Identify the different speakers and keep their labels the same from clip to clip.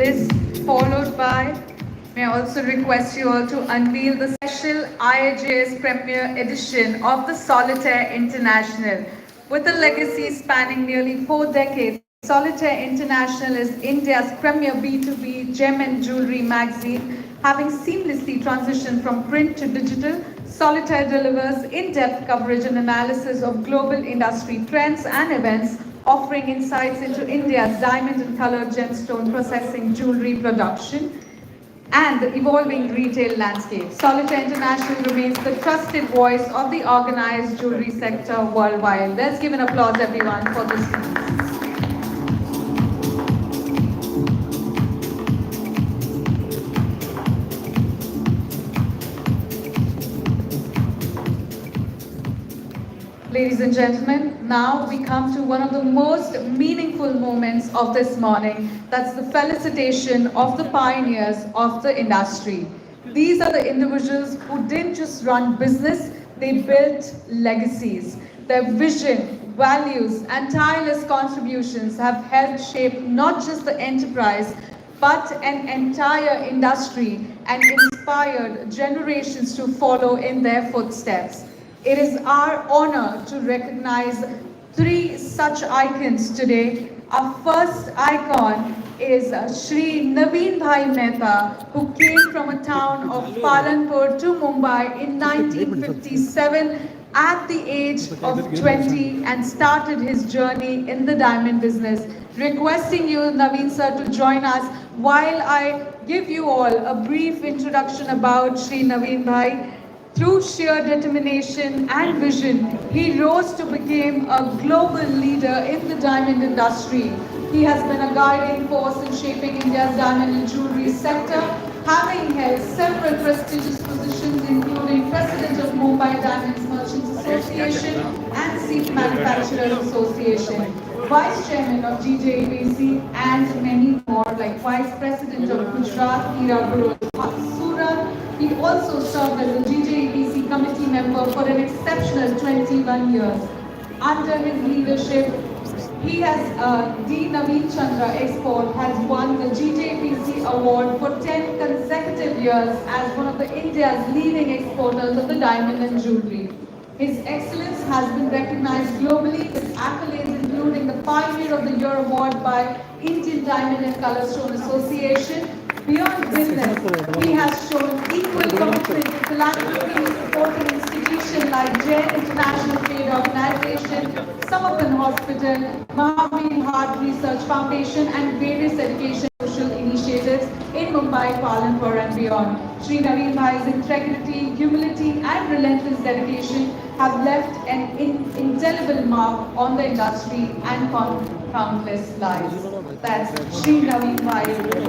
Speaker 1: This followed by, may I also request you all to unveil the special IIJS Premier Edition of the Solitaire International. With a legacy spanning nearly 4 decades, Solitaire International is India's premier B2B gem and jewelry magazine. Having seamlessly transitioned from print to digital, Solitaire delivers in-depth coverage and analysis of global industry trends and events, offering insights into India's diamond and colored gemstone processing jewelry production and the evolving retail landscape. Solitaire International remains the trusted voice of the organized jewelry sector worldwide. Let's give an applause, everyone, for this. Ladies and gentlemen, now we come to one of the most meaningful moments of this morning. That's the felicitation of the pioneers of the industry. These are the individuals who didn't just run business, they built legacies. Their vision, values, and tireless contributions have helped shape not just the enterprise, but an entire industry and inspired generations to follow in their footsteps. It is our honor to recognize 3 such icons today. Our first icon is Shri Naveen Bhai Mehta, who came from a town of Palanpur to Mumbai in 1957 at the age of 20 and started his journey in the diamond business. Requesting you, Naveen sir, to join us while I give you all a brief introduction about Shri Naveen Bhai. Through sheer determination and vision, he rose to become a global leader in the diamond industry. He has been a guiding force in shaping India's diamond and jewelry sector, having held several prestigious positions including President of Mumbai Diamonds Merchants Association and Seat Manufacturers Association, Vice Chairman of GJAPC, and many more, like Vice President of Gujarat Hira Guru Surat. He also served as a GJAPC committee member for an exceptional 21 years. Under his leadership, he has, D. Naveen Chandra Export has won the GJAPC award for 10 consecutive years as one of the India's leading exporters of the diamond and jewelry. His excellence has been recognized globally with accolades including the Pioneer of the Year award by Indian Diamond and Color Stone Association. Beyond business, he has shown equal commitment to philanthropy, supporting institutions like Jain International Trade Organization, Samarkand Hospital, Mahavir Heart Research Foundation, and various education social initiatives in Mumbai, Palanpur, and beyond. Shri Naveen Bhai's integrity, humility, and relentless dedication have left an indelible mark on the industry and countless lives. That's Shri Naveen Bhai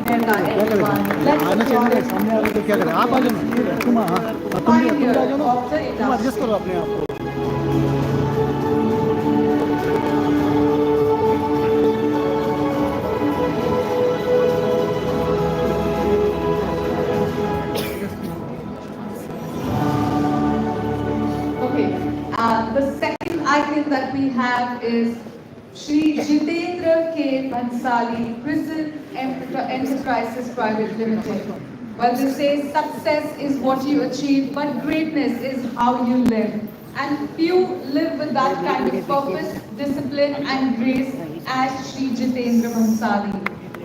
Speaker 1: Mehta, everyone. Let's applaud pioneer of the industry. The second icon that we have is Shri Jitendra K. Bhansali, Prison Enterprises Private Limited. Well, they say success is what you achieve, but greatness is how you live. And few live with that kind of purpose, discipline, and grace as Shri Jitendra Bhansali.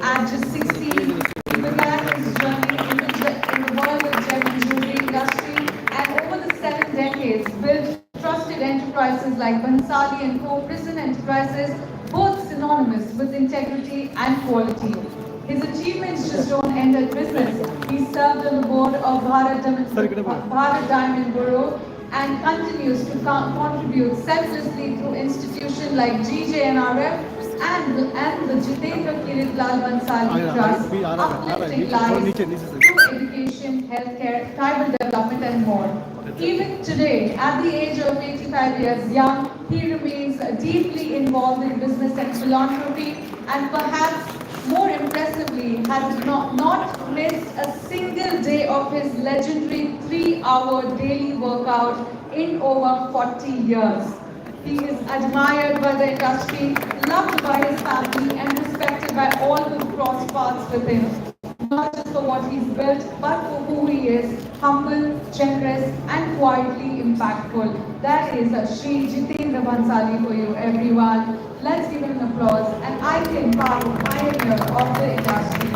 Speaker 1: At just 16, he began his journey in the world of gem and jewelry industry, and over the 7 decades, built trusted enterprises like Bhansali and Co. Prison Enterprises, both synonymous with integrity and quality. His achievements just don't end at business. He served on the board of Bharat Diamond Bureau and continues to contribute selflessly through institutions like GJNRF and the Jitendra Kirit Lal Bhansali Trust, uplifting lives through education, healthcare, tribal development, and more. Even today, at the age of 85 years young, he remains deeply involved in business and philanthropy, and perhaps more impressively, has not missed a single day of his legendary 3-hour daily workout in over 40 years. He is admired by the industry, loved by his family, and respected by all who cross cross paths with him, not just for what he's built, but for who he is, humble, generous, and quietly impactful. That is Shri Jitendra Bhansali for you, everyone. Let's give him an applause. An icon, pioneer of the industry.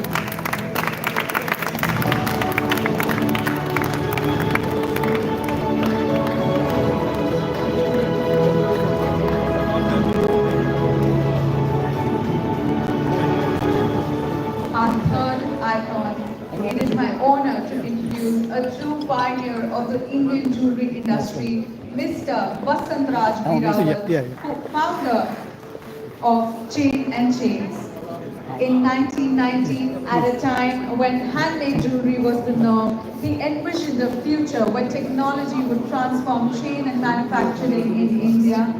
Speaker 1: Our third icon. It is my honor to introduce a true pioneer of the Indian jewelry industry, Mr. Vasant Raj Birawal, founder of Chain and Chains. In 1990, at a time when handmade jewelry was the norm, he envisioned a future where technology would transform chain and manufacturing in India.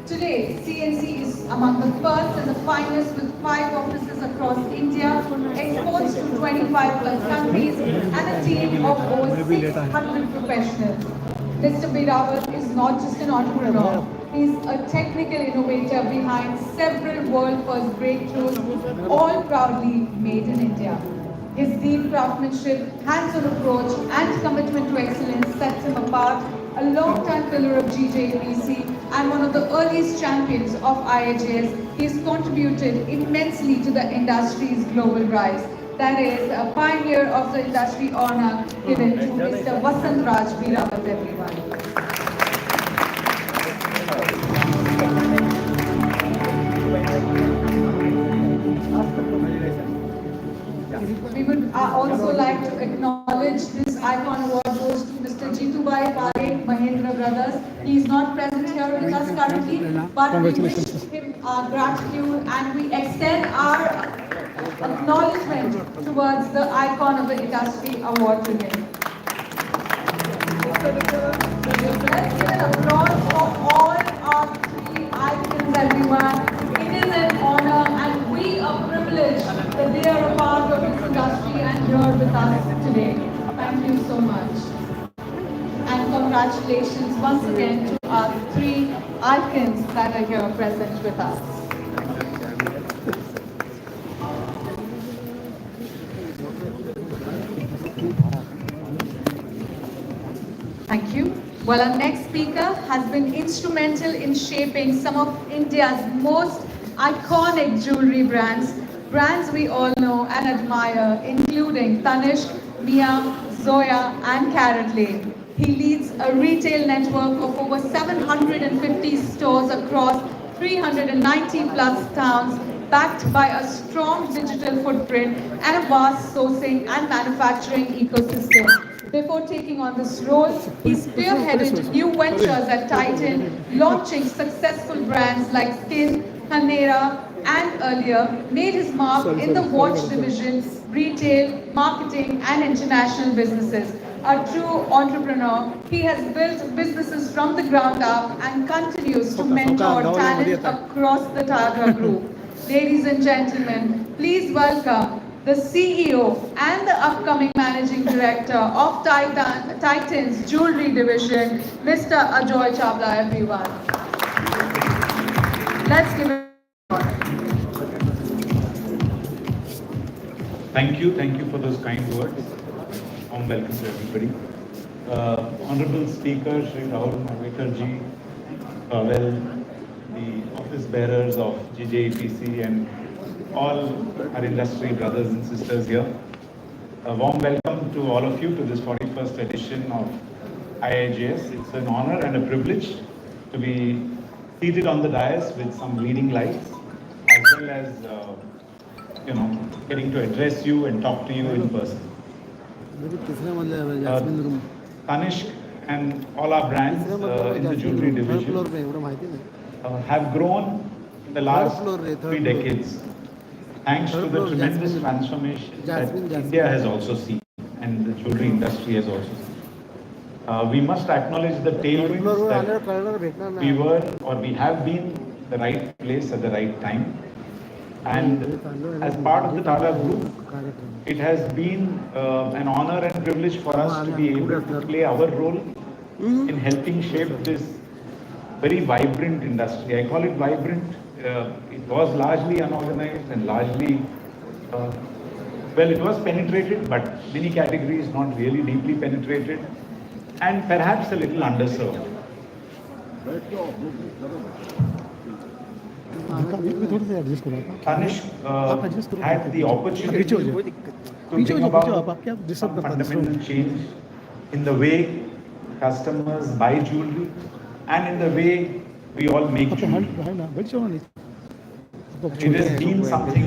Speaker 1: Today, CNC is among the first and the finest with 5 offices across India, exports to 25 plus countries, and a team of over 600 professionals. Mr. Birawal is not just an entrepreneur, he is a technical innovator behind several world-first breakthroughs, all proudly made in India. His deep craftsmanship, hands-on approach, and commitment to excellence sets him apart, a long-time pillar of GJPC and one of the earliest champions of IAJS. He has contributed immensely to the industry's global rise. That is a pioneer of the industry honor given to Mr. Vasant Raj Birawal, everyone. We would also like to acknowledge this icon award goes to Mr. Jitubai Pare, Mahendra Brothers. He is not present here with us currently, but we wish him our gratitude and we extend our acknowledgement towards the icon of the industry award to him. Let's give an applause for all our 3 icons, everyone. It is an honor and we are privileged that they are a part of this industry and here with us today. Thank you so much. And congratulations once again to our 3 icons that are here present with us. Thank you. Well, our next speaker has been instrumental in shaping some of India's most iconic jewelry brands, brands we all know and admire, including Tanishq, Mia, Zoya, and Carrot Lane. He leads a retail network of over 750 stores across 390 plus towns, backed by a strong digital footprint and a vast sourcing and manufacturing ecosystem. Before taking on this role, he spearheaded new ventures at Titan, launching successful brands like Skin, Hanera, and earlier made his mark in the watch division, retail, marketing, and international businesses. A true entrepreneur, he has built businesses from the ground up and continues to mentor talent across the Tata Group. Ladies and gentlemen, please welcome the CEO and the upcoming Managing Director of Titan's Jewelry Division, Mr. Ajoy Chawla, everyone. Let's give it.
Speaker 2: Thank you for those kind words. Warm welcome to everybody. Honorable Speaker, Shri Rahul Mavekar the office bearers of GJPC and all our industry brothers and sisters here. A warm welcome to all of you to this 41st edition of IAJS. It's an honor and a privilege to be seated on the dais with some leading lights, as well as getting to address you and talk to you in person. Tanishq and all our brands in the jewelry division have grown in the last 3 decades, thanks to the tremendous transformation that India has also seen and the jewelry industry has also seen. We must acknowledge the tailwinds that we were or we have been the right place at the right time. And as part of the Tata Group, it has been an honor and privilege for us to be able to play our role in helping shape this very vibrant industry. I call it vibrant. It was largely unorganized and largely Uh, well, it was penetrated, but many categories not really deeply penetrated, and perhaps a little underserved. Tanishq had the opportunity to bring about some fundamental change in the way customers buy jewelry and in the way we all make jewelry. It has been something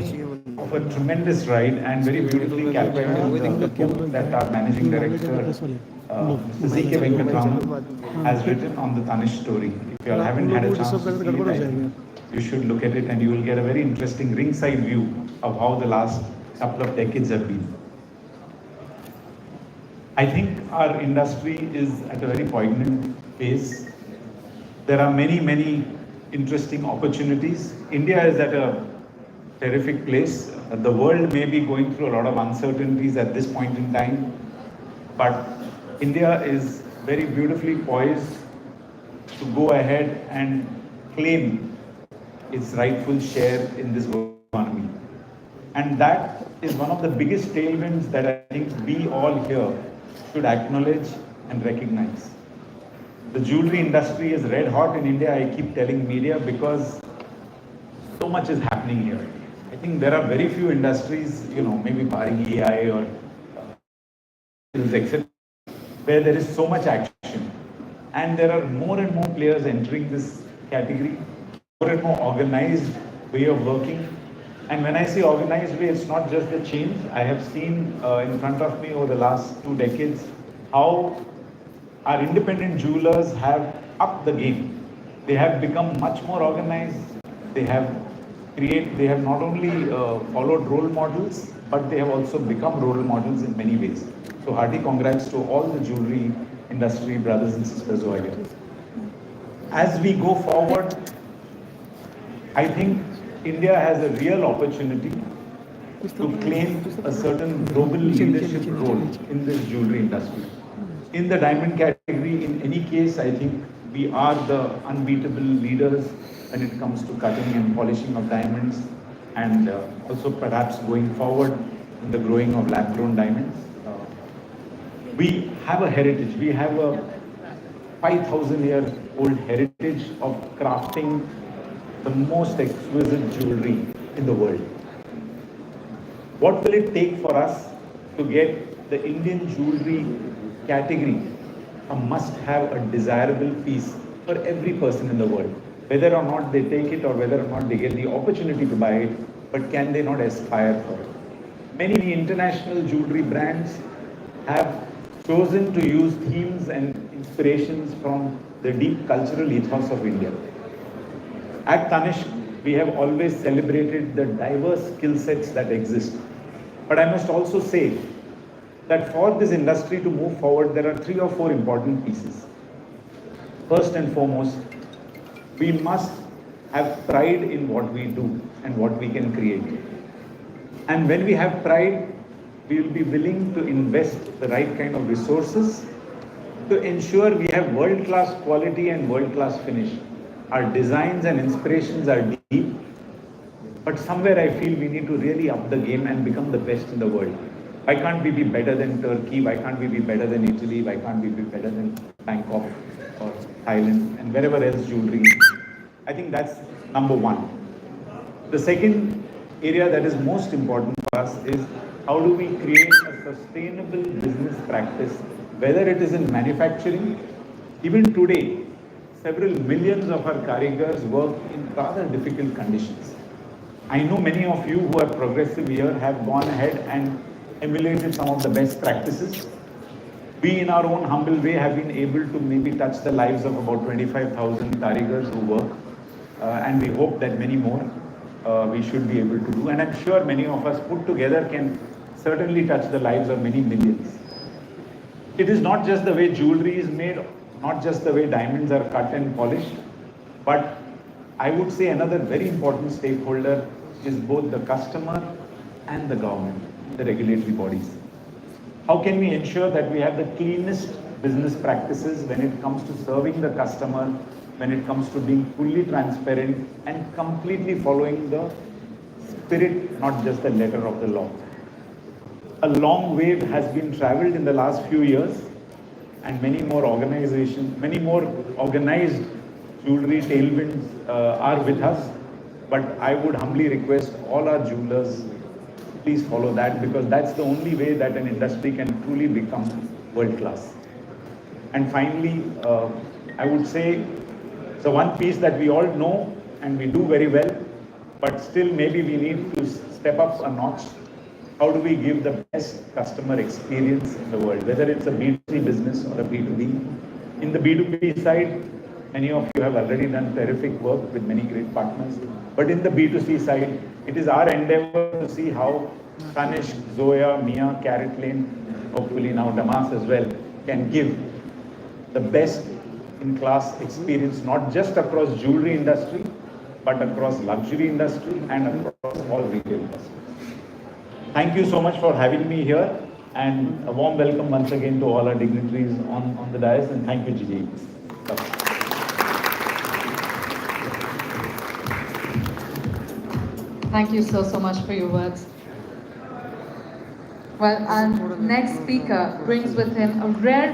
Speaker 2: of a tremendous ride and very beautifully captured in the book that our managing director, Mr. Z.K. Venkatraman, has written on the Tanishq story. If you all haven't had a chance to see it, you should look at it and you will get a very interesting ringside view of how the last couple of decades have been. I think our industry is at a very poignant phase. There are many interesting opportunities. India is at a terrific place. The world may be going through a lot of uncertainties at this point in time, but India is very beautifully poised to go ahead and claim its rightful share in this economy. And that is one of the biggest tailwinds that I think we all here should acknowledge and recognize. The jewelry industry is red hot in India, I keep telling media, because so much is happening here. I think there are very few industries, maybe barring AI or etc., where there is so much action. And there are more and more players entering this category, more and more organized way of working. And when I say organized way, it's not just the change. I have seen in front of me over the last 2 decades how our independent jewelers have upped the game. They have become much more organized. They have not only followed role models, but they have also become role models in many ways. So hearty congrats to all the jewelry industry brothers and sisters over here. As we go forward, I think India has a real opportunity to claim a certain global leadership role in this jewelry industry. In the diamond category, in any case, I think we are the unbeatable leaders when it comes to cutting and polishing of diamonds, and also perhaps going forward in the growing of lab-grown diamonds. We have a heritage. We have a 5,000-year-old heritage of crafting the most exquisite jewelry in the world. What will it take for us to get the Indian jewelry category a must-have, a desirable piece for every person in the world? Whether or not they take it or whether or not they get the opportunity to buy it, but can they not aspire for it? Many international jewelry brands have chosen to use themes and inspirations from the deep cultural ethos of India. At Tanishq, we have always celebrated the diverse skill sets that exist. But I must also say that for this industry to move forward, there are 3 or 4 important pieces. First and foremost, we must have pride in what we do and what we can create. And when we have pride, we will be willing to invest the right kind of resources to ensure we have world-class quality and world-class finish. Our designs and inspirations are deep, but somewhere I feel we need to really up the game and become the best in the world. Why can't we be better than Turkey? Why can't we be better than Italy? Why can't we be better than Bangkok or Thailand and wherever else jewelry is? I think that's number one. The second area that is most important for us is how do we create a sustainable business practice, whether it is in manufacturing. Even today, several millions of our karigars work in rather difficult conditions. I know many of you who are progressive here have gone ahead and emulated some of the best practices. We, in our own humble way, have been able to maybe touch the lives of about 25,000 karigars who work, and we hope that many more we should be able to do. And I'm sure many of us put together can certainly touch the lives of many millions. It is not just the way jewelry is made, not just the way diamonds are cut and polished, but I would say another very important stakeholder is both the customer and the government, the regulatory bodies. How can we ensure that we have the cleanest business practices when it comes to serving the customer, when it comes to being fully transparent and completely following the spirit, not just the letter of the law. A long way has been traveled in the last few years, and many more organized jewelry tailwinds are with us. But I would humbly request all our jewelers, please follow that, because that's the only way that an industry can truly become world class. And finally, I would say, so one piece that we all know and we do very well, but still maybe we need to step up a notch. How do we give the best customer experience in the world, whether it's a B2C business or a B2B? In the B2B side, many of you have already done terrific work with many great partners. But in the B2C side, it is our endeavor to see how Tanishq, Zoya, Mia, Carrot Lane, hopefully now Damas as well, can give the best in class experience, not just across jewelry industry, but across luxury industry and across all retail industry. Thank you so much for having me here, and a warm welcome once again to all our dignitaries on the dais, and thank you, Gigi.
Speaker 1: Thank you so much for your words. Well, our next speaker brings with him a rare